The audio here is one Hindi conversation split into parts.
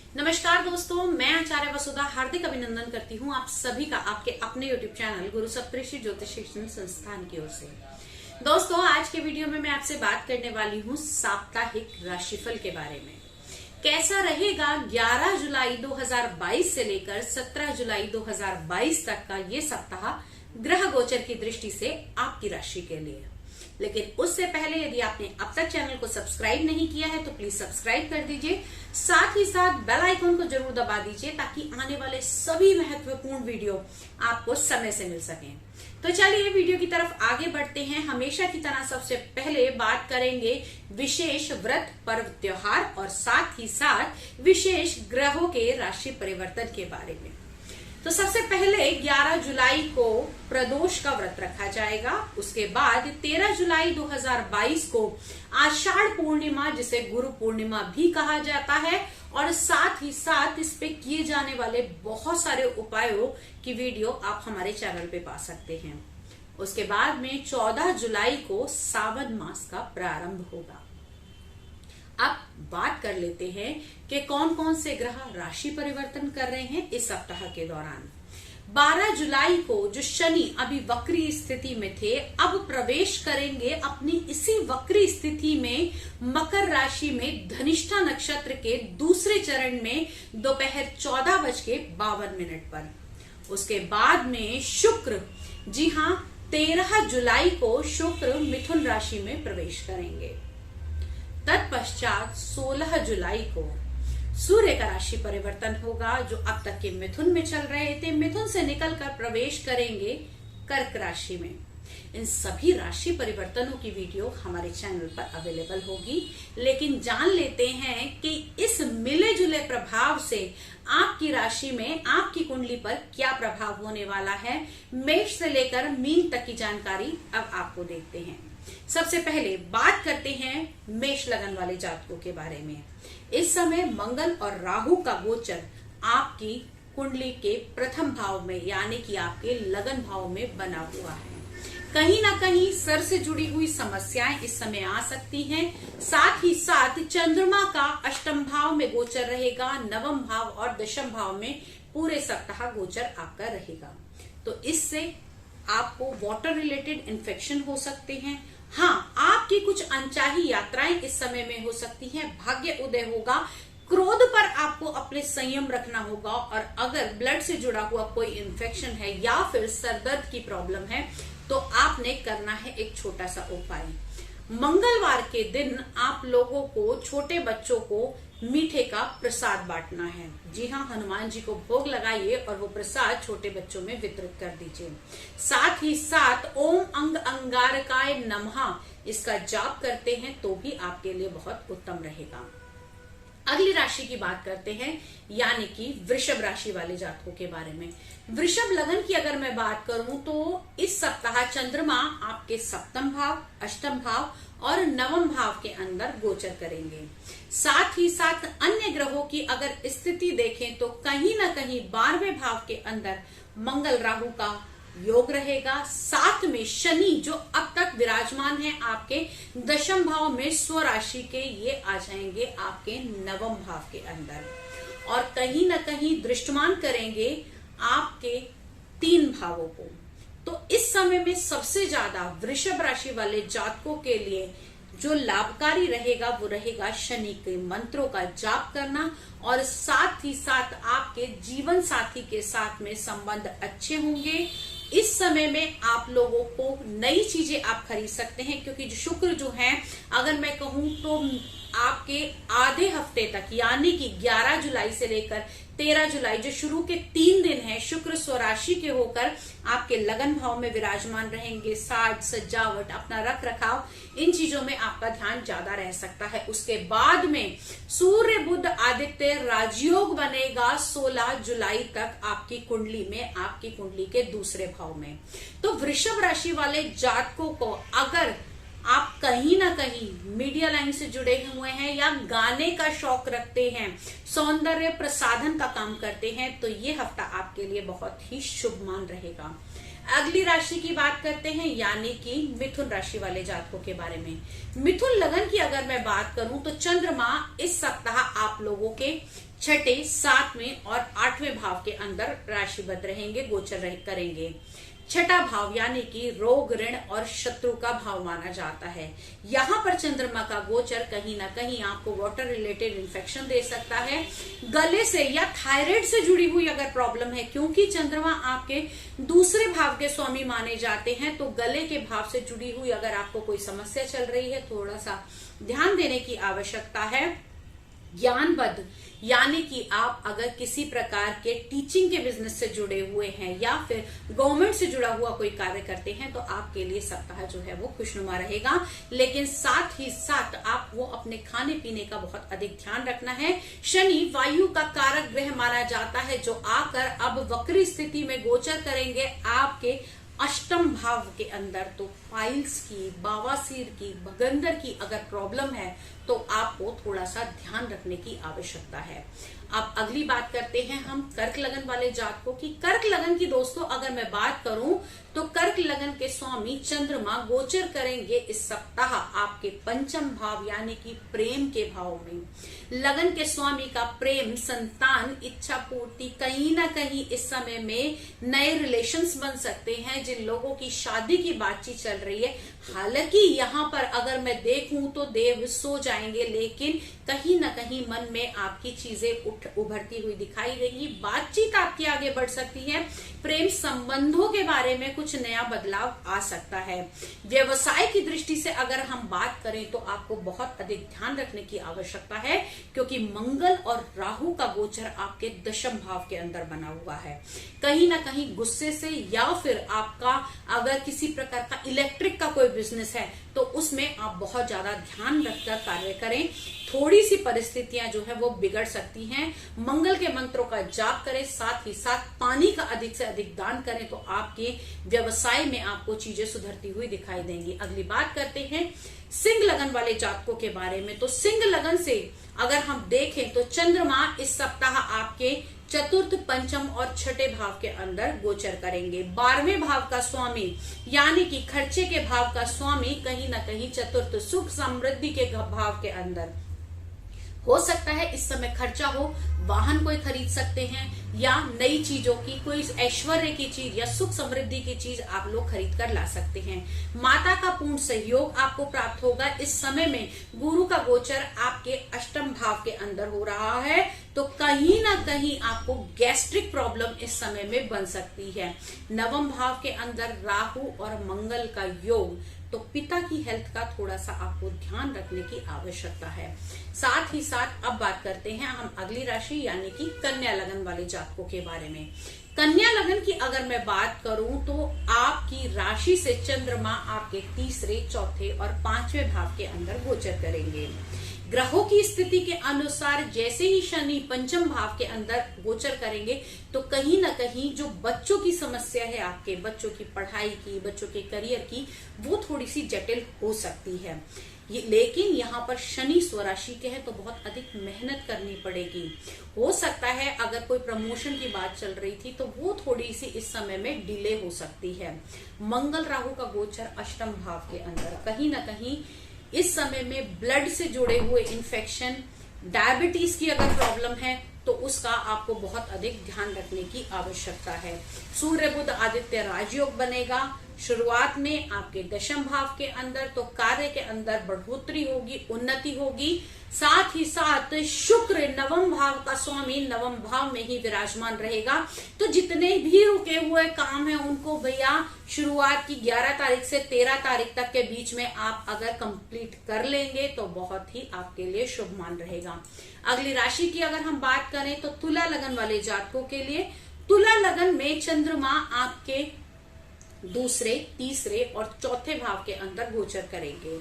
नमस्कार दोस्तों, मैं आचार्य वसुधा हार्दिक अभिनंदन करती हूँ आप सभी का आपके अपने YouTube चैनल गुरु सप्तऋषि ज्योतिष शिक्षण संस्थान की ओर से। दोस्तों, आज के वीडियो में मैं आपसे बात करने वाली हूँ साप्ताहिक राशिफल के बारे में। कैसा रहेगा 11 जुलाई 2022 से लेकर 17 जुलाई 2022 तक का ये सप्ताह ग्रह गोचर की दृष्टि से आपकी राशि के लिए। लेकिन उससे पहले यदि आपने अब तक चैनल को सब्सक्राइब नहीं किया है तो प्लीज सब्सक्राइब कर दीजिए। साथ ही साथ बेल आइकन को जरूर दबा दीजिए ताकि आने वाले सभी महत्वपूर्ण वीडियो आपको समय से मिल सकें। तो चलिए वीडियो की तरफ आगे बढ़ते हैं। हमेशा की तरह सबसे पहले बात करेंगे विशेष व्रत, पर्व, त्योहार और साथ ही साथ विशेष ग्रहों के राशि परिवर्तन के बारे में। तो सबसे पहले 11 जुलाई को प्रदोष का व्रत रखा जाएगा। उसके बाद 13 जुलाई 2022 को आषाढ़ पूर्णिमा, जिसे गुरु पूर्णिमा भी कहा जाता है, और साथ ही साथ इस पे किए जाने वाले बहुत सारे उपायों की वीडियो आप हमारे चैनल पे पा सकते हैं। उसके बाद में 14 जुलाई को सावन मास का प्रारंभ होगा। अब बात कर लेते हैं कि कौन कौन से ग्रह राशि परिवर्तन कर रहे हैं इस सप्ताह के दौरान। 12 जुलाई को जो शनि अभी वक्री स्थिति में थे, अब प्रवेश करेंगे अपनी इसी वक्री स्थिति में मकर राशि में धनिष्ठा नक्षत्र के दूसरे चरण में दोपहर 14:52 पर। उसके बाद में शुक्र, जी हाँ, 13 जुलाई को शुक्र मिथुन राशि में प्रवेश करेंगे। तत्पश्चात 16 जुलाई को सूर्य का राशि परिवर्तन होगा। जो अब तक के मिथुन में चल रहे थे, मिथुन से निकलकर प्रवेश करेंगे कर्क राशि में। इन सभी राशि परिवर्तनों की वीडियो हमारे चैनल पर अवेलेबल होगी। लेकिन जान लेते हैं कि इस मिले जुले प्रभाव से आपकी राशि में, आपकी कुंडली पर क्या प्रभाव होने वाला है। मेष से लेकर मीन तक की जानकारी अब आपको देखते हैं। सबसे पहले बात करते हैं मेष लगन वाले जातकों के बारे में। इस समय मंगल और राहु का गोचर आपकी कुंडली के प्रथम भाव में, यानी कि आपके लगन भाव में बना हुआ है। कहीं ना कहीं सर से जुड़ी हुई समस्याएं इस समय आ सकती हैं। साथ ही साथ चंद्रमा का अष्टम भाव में गोचर रहेगा, नवम भाव और दशम भाव में पूरे सप्ताह गोचर आपका रहेगा। तो इससे आपको वाटर रिलेटेड इन्फेक्शन हो सकते हैं। हाँ, आपकी कुछ अनचाही यात्राएं इस समय में हो सकती हैं। भाग्य उदय होगा। क्रोध पर आपको अपने संयम रखना होगा। और अगर ब्लड से जुड़ा हुआ कोई इन्फेक्शन है या फिर सरदर्द की प्रॉब्लम है तो आपने करना है एक छोटा सा उपाय। मंगलवार के दिन आप लोगों को, छोटे बच्चों को मीठे का प्रसाद बांटना है। जी हाँ, हनुमान जी को भोग लगाइए और वो प्रसाद छोटे बच्चों में वितरित कर दीजिए। साथ ही साथ ओम अंग अंगारकाय नमः इसका जाप करते हैं तो भी आपके लिए बहुत उत्तम रहेगा। अगली राशि की बात करते हैं, यानी कि वृषभ राशि वाले जातकों के बारे में। वृषभ लगन की अगर मैं बात करूं तो इस सप्ताह चंद्रमा आपके सप्तम भाव, अष्टम भाव और नवम भाव के अंदर गोचर करेंगे। साथ ही साथ अन्य ग्रहों की अगर स्थिति देखें तो कहीं ना कहीं 12वें भाव के अंदर मंगल राहु का योग रहेगा। साथ में शनि जो अब तक विराजमान है आपके दशम भाव में स्वराशि के, ये आ जाएंगे आपके नवम भाव के अंदर और कहीं ना कहीं दृष्टमान करेंगे आपके 3 भावों को। तो इस समय में सबसे ज्यादा वृषभ राशि वाले जातकों के लिए जो लाभकारी रहेगा वो रहेगा शनि के मंत्रों का जाप करना। और साथ ही साथ आपके जीवन साथी के साथ में संबंध अच्छे होंगे। इस समय में आप लोगों को नई चीजें आप खरीद सकते हैं, क्योंकि शुक्र जो है, अगर मैं कहूं तो आपके आधे हफ्ते तक, यानी कि 11 जुलाई से लेकर 13 जुलाई जो शुरू के 3 दिन है, शुक्र स्वराशि के होकर आपके लगन भाव में विराजमान रहेंगे। साज सजावट, अपना रख रखाव, इन चीजों में आपका ध्यान ज्यादा रह सकता है। उसके बाद में सूर्य बुध आदित्य राजयोग बनेगा 16 जुलाई तक आपकी कुंडली में, आपकी कुंडली के दूसरे भाव में। तो वृषभ राशि वाले जातकों को अगर आप कहीं ना कहीं मीडिया लाइन से जुड़े हुए हैं या गाने का शौक रखते हैं, सौंदर्य प्रसाधन का काम करते हैं, तो ये हफ्ता आपके लिए बहुत ही शुभ मान रहेगा। अगली राशि की बात करते हैं, यानी कि मिथुन राशि वाले जातकों के बारे में। मिथुन लगन की अगर मैं बात करूं तो चंद्रमा इस सप्ताह आप लोगों के छठे, सातवें और आठवें भाव के अंदर राशिबद्ध रहेंगे, गोचर करेंगे। छठा भाव यानी कि रोग, ऋण और शत्रु का भाव माना जाता है। यहाँ पर चंद्रमा का गोचर कहीं ना कहीं आपको वाटर रिलेटेड इन्फेक्शन दे सकता है, गले से या थायराइड से जुड़ी हुई अगर प्रॉब्लम है, क्योंकि चंद्रमा आपके दूसरे भाव के स्वामी माने जाते हैं, तो गले के भाव से जुड़ी हुई अगर आपको कोई समस्या चल रही है, थोड़ा सा ध्यान देने की आवश्यकता है। ज्ञानबद्ध यानी कि आप अगर किसी प्रकार के टीचिंग के बिजनेस से जुड़े हुए हैं या फिर गवर्नमेंट से जुड़ा हुआ कोई कार्य करते हैं, तो आपके लिए सप्ताह जो है वो खुशनुमा रहेगा। लेकिन साथ ही साथ आप वो अपने खाने पीने का बहुत अधिक ध्यान रखना है। शनि वायु का कारक ग्रह माना जाता है, जो आकर अब वक्री स्थिति में गोचर करेंगे आपके अष्टम भाव के अंदर। तो पाइल्स की, बवासीर की, बगंदर की अगर प्रॉब्लम है तो आपको थोड़ा सा ध्यान रखने की आवश्यकता है। अब अगली बात करते हैं हम कर्क लगन वाले जातकों की। कर्क लगन की दोस्तों अगर मैं बात करूं तो कर्क लगन के स्वामी चंद्रमा गोचर करेंगे इस सप्ताह आपके पंचम भाव यानी कि प्रेम के भाव में। लगन के स्वामी का प्रेम, संतान, इच्छा पूर्ति, कहीं ना कहीं इस समय में नए रिलेशंस बन सकते हैं। जिन लोगों की शादी की बातचीत चल रही है, हालांकि यहाँ पर अगर मैं देखूं तो देव सो जाएंगे, लेकिन कहीं ना कहीं मन में आपकी चीजें उभरती हुई दिखाई देंगी। बातचीत आपकी आगे बढ़ सकती है। प्रेम संबंधों के बारे में कुछ नया बदलाव आ सकता है। व्यवसाय की दृष्टि से अगर हम बात करें तो आपको बहुत अधिक ध्यान रखने की आवश्यकता है, क्योंकि मंगल और राहु का गोचर आपके दशम भाव के अंदर बना हुआ है। कहीं ना कहीं गुस्से से या फिर आपका अगर किसी प्रकार का इलेक्ट्रिक का कोई बिजनेस है तो उसमें आप बहुत ज्यादा ध्यान रखकर कार्य करें। थोड़ी सी परिस्थितियां जो है वो बिगड़ सकती हैं। मंगल के मंत्रों का जाप करें, साथ ही साथ पानी का अधिक से अधिक दान करें, तो आपके व्यवसाय में आपको चीजें सुधरती हुई दिखाई देंगी। अगली बात करते हैं सिंह लगन वाले जातकों के बारे में। तो सिंह लगन से अगर हम देखें तो चंद्रमा इस सप्ताह आपके चतुर्थ, पंचम और छठे भाव के अंदर गोचर करेंगे। 12वें भाव का स्वामी यानी कि खर्चे के भाव का स्वामी कहीं ना कहीं चतुर्थ, सुख समृद्धि के भाव के अंदर हो सकता है। इस समय खर्चा हो, वाहन कोई खरीद सकते हैं या नई चीजों की, कोई ऐश्वर्य की चीज या सुख समृद्धि की चीज आप लोग खरीद कर ला सकते हैं। माता का पूर्ण सहयोग आपको प्राप्त होगा। इस समय में गुरु का गोचर आपके अष्टम भाव के अंदर हो रहा है, तो कहीं ना कहीं आपको गैस्ट्रिक प्रॉब्लम इस समय में बन सकती है। नवम भाव के अंदर राहु और मंगल का योग, तो पिता की हेल्थ का थोड़ा सा आपको ध्यान रखने की आवश्यकता है। साथ ही साथ अब बात करते हैं हम अगली राशि यानी कि कन्या लगन वाले जातकों के बारे में। कन्या लगन की अगर मैं बात करूं तो आपकी राशि से चंद्रमा आपके तीसरे, चौथे और पांचवें भाव के अंदर गोचर करेंगे। ग्रहों की स्थिति के अनुसार जैसे ही शनि पंचम भाव के अंदर गोचर करेंगे, तो कहीं ना कहीं जो बच्चों की समस्या है, आपके बच्चों की पढ़ाई की, बच्चों के करियर की, वो थोड़ी सी जटिल हो सकती है। लेकिन यहाँ पर शनि स्वराशि के हैं तो बहुत अधिक मेहनत करनी पड़ेगी। हो सकता है अगर कोई प्रमोशन की बात चल रही थी तो वो थोड़ी सी इस समय में डिले हो सकती है। मंगल राहु का गोचर अष्टम भाव के अंदर, कहीं ना कहीं इस समय में ब्लड से जुड़े हुए इन्फेक्शन, डायबिटीज की अगर प्रॉब्लम है तो उसका आपको बहुत अधिक ध्यान रखने की आवश्यकता है। सूर्य बुध आदित्य राजयोग बनेगा शुरुआत में आपके दशम भाव के अंदर, तो कार्य के अंदर बढ़ोतरी होगी, उन्नति होगी। साथ ही साथ शुक्र नवम भाव का स्वामी नवम भाव में ही विराजमान रहेगा, तो जितने भी रुके हुए काम हैं उनको भैया शुरुआत की 11 तारीख से 13 तारीख तक के बीच में आप अगर कंप्लीट कर लेंगे तो बहुत ही आपके लिए शुभ मान रहेगा। अगली राशि की अगर हम बात करें तो तुला लगन वाले जातकों के लिए, तुला लगन में चंद्रमा आपके दूसरे, तीसरे और चौथे भाव के अंदर गोचर करेंगे।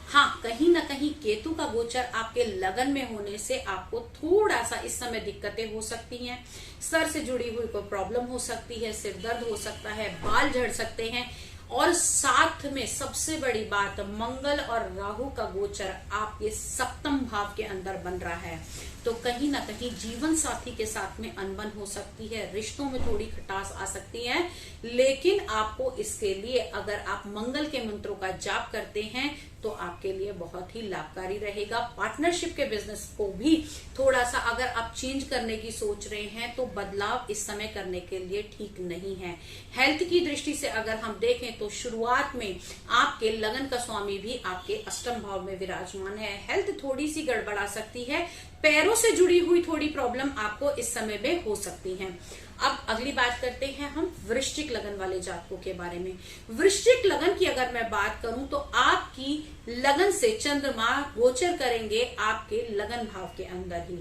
हाँ, कहीं ना कहीं केतु का गोचर आपके लगन में होने से आपको थोड़ा सा इस समय दिक्कतें हो सकती हैं। सर से जुड़ी हुई कोई प्रॉब्लम हो सकती है, सिर दर्द हो सकता है, बाल झड़ सकते हैं, और साथ में सबसे बड़ी बात मंगल और राहु का गोचर आपके सप्तम भाव के अंदर बन रहा है, तो कहीं ना कहीं जीवन साथी के साथ में अनबन हो सकती है, रिश्तों में थोड़ी खटास आ सकती है। लेकिन आपको इसके लिए अगर आप मंगल के मंत्रों का जाप करते हैं तो आपके लिए बहुत ही लाभकारी रहेगा। पार्टनरशिप के बिजनेस को भी थोड़ा सा अगर आप चेंज करने की सोच रहे हैं तो बदलाव इस समय करने के लिए ठीक नहीं है। हेल्थ की दृष्टि से अगर हम देखें तो शुरुआत में आपके लगन का स्वामी भी आपके अष्टम भाव में विराजमान है। हेल्थ थोड़ी सी गड़बड़ा सकती है, पैरों से जुड़ी हुई थोड़ी प्रॉब्लम आपको इस समय में हो सकती है। अब अगली बात करते हैं हम वृश्चिक लगन वाले जातकों के बारे में। वृश्चिक लगन की अगर मैं बात करूं तो आपकी लगन से चंद्रमा गोचर करेंगे आपके लगन भाव के अंदर ही।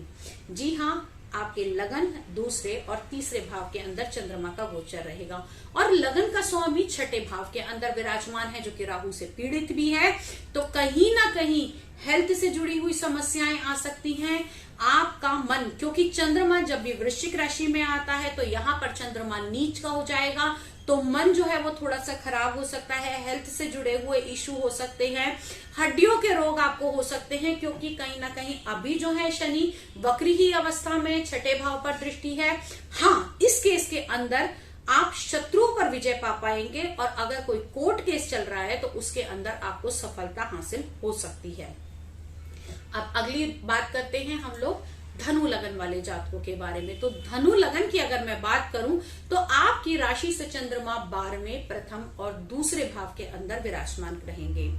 जी हाँ, आपके लगन दूसरे और तीसरे भाव के अंदर चंद्रमा का गोचर रहेगा और लगन का स्वामी छठे भाव के अंदर विराजमान है जो कि राहु से पीड़ित भी है। तो कहीं ना कहीं हेल्थ से जुड़ी हुई समस्याएं आ सकती हैं। आपका मन, क्योंकि चंद्रमा जब भी वृश्चिक राशि में आता है तो यहाँ पर चंद्रमा नीच का हो जाएगा, तो मन जो है वो थोड़ा सा खराब हो सकता है। हेल्थ से जुड़े हुए इश्यू हो सकते हैं, हड्डियों के रोग आपको हो सकते हैं, क्योंकि कहीं ना कहीं अभी जो है शनि वक्री ही अवस्था में छठे भाव पर दृष्टि है। हाँ, इस केस के अंदर आप शत्रुओं पर विजय पा पाएंगे और अगर कोई कोर्ट केस चल रहा है तो उसके अंदर आपको सफलता हासिल हो सकती है। अब अगली बात करते हैं हम लोग धनु लगन वाले जातकों के बारे में। तो धनु लगन की अगर मैं बात करूं तो आपकी राशि से चंद्रमा 12वें, प्रथम और दूसरे भाव के अंदर विराजमान रहेंगे।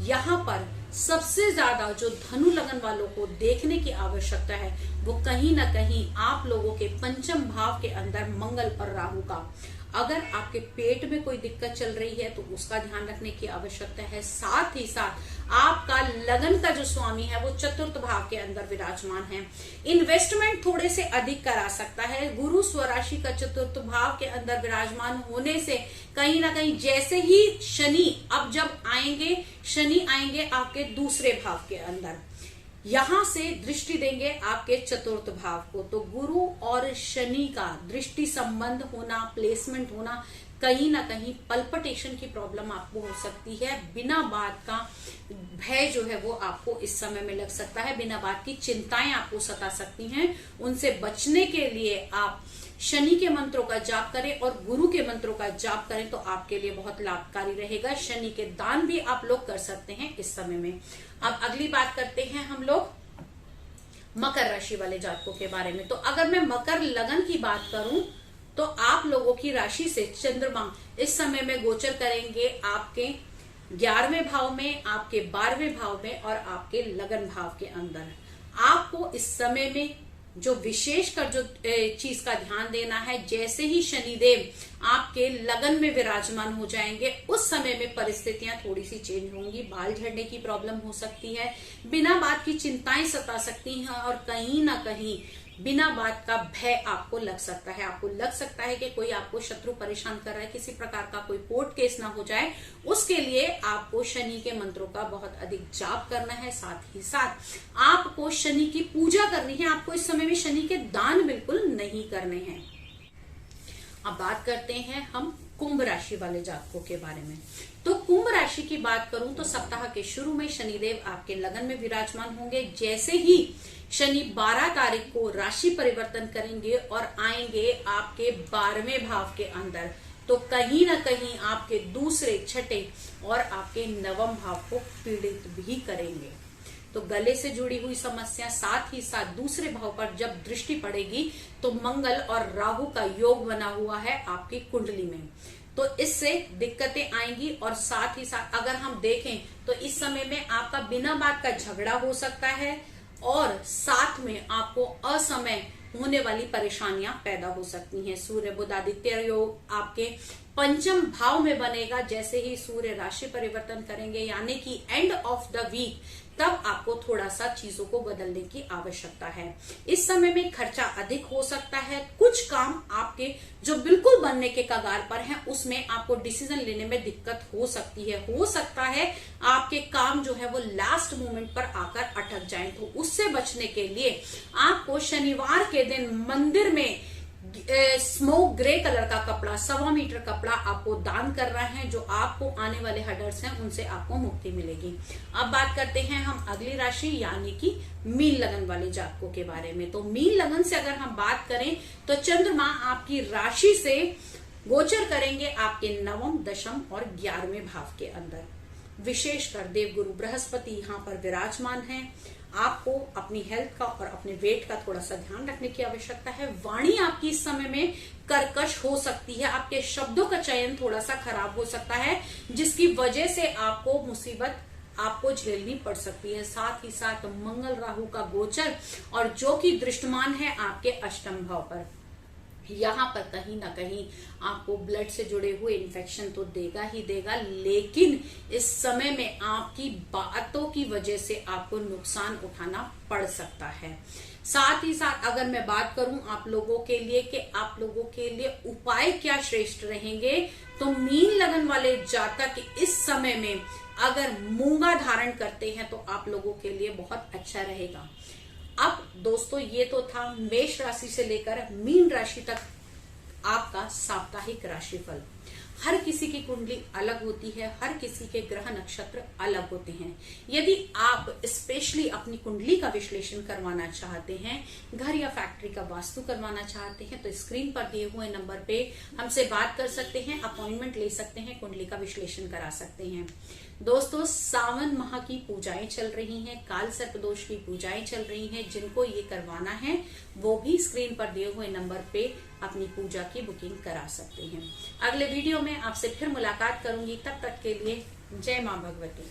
यहाँ पर सबसे ज्यादा जो धनु लगन वालों को देखने की आवश्यकता है वो कहीं ना कहीं आप लोगों के पंचम भाव के अंदर मंगल और राहु का। अगर आपके पेट में कोई दिक्कत चल रही है तो उसका ध्यान रखने की आवश्यकता है। साथ ही साथ आपका लगन का जो स्वामी है वो चतुर्थ भाव के अंदर विराजमान है। इन्वेस्टमेंट थोड़े से अधिक करा सकता है। गुरु स्वराशि का चतुर्थ भाव के अंदर विराजमान होने से कहीं ना कहीं जैसे ही शनि अब जब आएंगे, शनि आएंगे आपके दूसरे भाव के अंदर, यहां से दृष्टि देंगे आपके चतुर्थ भाव को। तो गुरु और शनि का दृष्टि संबंध होना, प्लेसमेंट होना, कहीं ना कहीं पल्पिटेशन की प्रॉब्लम आपको हो सकती है। बिना बात का भय जो है वो आपको इस समय में लग सकता है, बिना बात की चिंताएं आपको सता सकती हैं। उनसे बचने के लिए आप शनि के मंत्रों का जाप करें और गुरु के मंत्रों का जाप करें तो आपके लिए बहुत लाभकारी रहेगा। शनि के दान भी आप लोग कर सकते हैं इस समय में। अब अगली बात करते हैं हम लोग मकर राशि वाले जातकों के बारे में। तो अगर मैं मकर लगन की बात करूं तो आप लोगों की राशि से चंद्रमा इस समय में गोचर करेंगे आपके 11वें भाव में, आपके 12वें भाव में और आपके लगन भाव के अंदर। आपको इस समय में जो विशेषकर जो चीज का ध्यान देना है, जैसे ही शनिदेव आपके लगन में विराजमान हो जाएंगे उस समय में परिस्थितियां थोड़ी सी चेंज होंगी। बाल झड़ने की प्रॉब्लम हो सकती है, बिना बात की चिंताएं सता सकती हैं और कहीं ना कहीं बिना बात का भय आपको लग सकता है। आपको लग सकता है कि कोई आपको शत्रु परेशान कर रहा है, किसी प्रकार का कोई कोर्ट केस ना हो जाए। उसके लिए आपको शनि के मंत्रों का बहुत अधिक जाप करना है। साथ ही साथ आपको शनि की पूजा करनी है। आपको इस समय में शनि के दान बिल्कुल नहीं करने हैं। अब बात करते हैं हम कुंभ राशि वाले जातकों के बारे में। तो कुंभ राशि की बात करूं तो सप्ताह के शुरू में शनिदेव आपके लगन में विराजमान होंगे। जैसे ही शनि 12 तारीख को राशि परिवर्तन करेंगे और आएंगे आपके 12वें भाव के अंदर, तो कहीं ना कहीं आपके दूसरे, छठे और आपके नवम भाव को पीड़ित भी करेंगे। तो गले से जुड़ी हुई समस्या, साथ ही साथ दूसरे भाव पर जब दृष्टि पड़ेगी तो मंगल और राहु का योग बना हुआ है आपकी कुंडली में, तो इससे दिक्कतें आएंगी। और साथ ही साथ अगर हम देखें तो इस समय में आपका बिना बात का झगड़ा हो सकता है और साथ में आपको असमय होने वाली परेशानियां पैदा हो सकती हैं। सूर्य बुध आदित्य योग आपके पंचम भाव में बनेगा जैसे ही सूर्य राशि परिवर्तन करेंगे, यानी कि एंड ऑफ द वीक, तब आपको थोड़ा सा चीजों को बदलने की आवश्यकता है। इस समय में खर्चा अधिक हो सकता है। कुछ काम आपके जो बिल्कुल बनने के कगार पर हैं उसमें आपको डिसीजन लेने में दिक्कत हो सकती है। हो सकता है आपके काम जो है वो लास्ट मोमेंट पर आकर अटक जाएं। तो उससे बचने के लिए आपको शनिवार के दिन मंदिर में स्मोक ग्रे कलर का कपड़ा, 1.25 मीटर कपड़ा आपको दान कर रहे हैं, जो आपको आने वाले हर्डल्स हैं उनसे आपको मुक्ति मिलेगी। अब बात करते हैं हम अगली राशि यानी कि मीन लगन वाले जातकों के बारे में। तो मीन लगन से अगर हम बात करें तो चंद्रमा आपकी राशि से गोचर करेंगे आपके 9वें, 10वें और 11वें भाव के अंदर। विशेषकर देवगुरु बृहस्पति यहाँ पर विराजमान है। आपको अपनी हेल्थ का और अपने वेट का थोड़ा सा ध्यान रखने की आवश्यकता है। वाणी आपकी इस समय में कर्कश हो सकती है, आपके शब्दों का चयन थोड़ा सा खराब हो सकता है, जिसकी वजह से आपको मुसीबत आपको झेलनी पड़ सकती है। साथ ही साथ मंगल राहु का गोचर और जो कि दृष्टमान है आपके 8वें भाव पर, यहाँ पर कहीं ना कहीं आपको ब्लड से जुड़े हुए इन्फेक्शन तो देगा ही देगा, लेकिन इस समय में आपकी बातों की वजह से आपको नुकसान उठाना पड़ सकता है। साथ ही साथ अगर मैं बात करूं आप लोगों के लिए कि आप लोगों के लिए उपाय क्या श्रेष्ठ रहेंगे, तो मीन लगन वाले जातक इस समय में अगर मूंगा धारण करते हैं तो आप लोगों के लिए बहुत अच्छा रहेगा। अब दोस्तों ये तो था मेष राशि से लेकर मीन राशि तक आपका साप्ताहिक राशिफल। हर किसी की कुंडली अलग होती है, हर किसी के ग्रह नक्षत्र अलग होते हैं। यदि आप स्पेशली अपनी कुंडली का विश्लेषण करवाना चाहते हैं, घर या फैक्ट्री का वास्तु करवाना चाहते हैं, तो स्क्रीन पर दिए हुए नंबर पे हमसे बात कर सकते हैं, अपॉइंटमेंट ले सकते हैं, कुंडली का विश्लेषण करा सकते हैं। दोस्तों सावन माह की पूजाएं चल रही हैं, काल सर्प दोष की पूजाएं चल रही हैं। जिनको ये करवाना है वो भी स्क्रीन पर दिए हुए नंबर पे अपनी पूजा की बुकिंग करा सकते हैं। अगले वीडियो में आपसे फिर मुलाकात करूंगी, तब तक के लिए जय मां भगवती।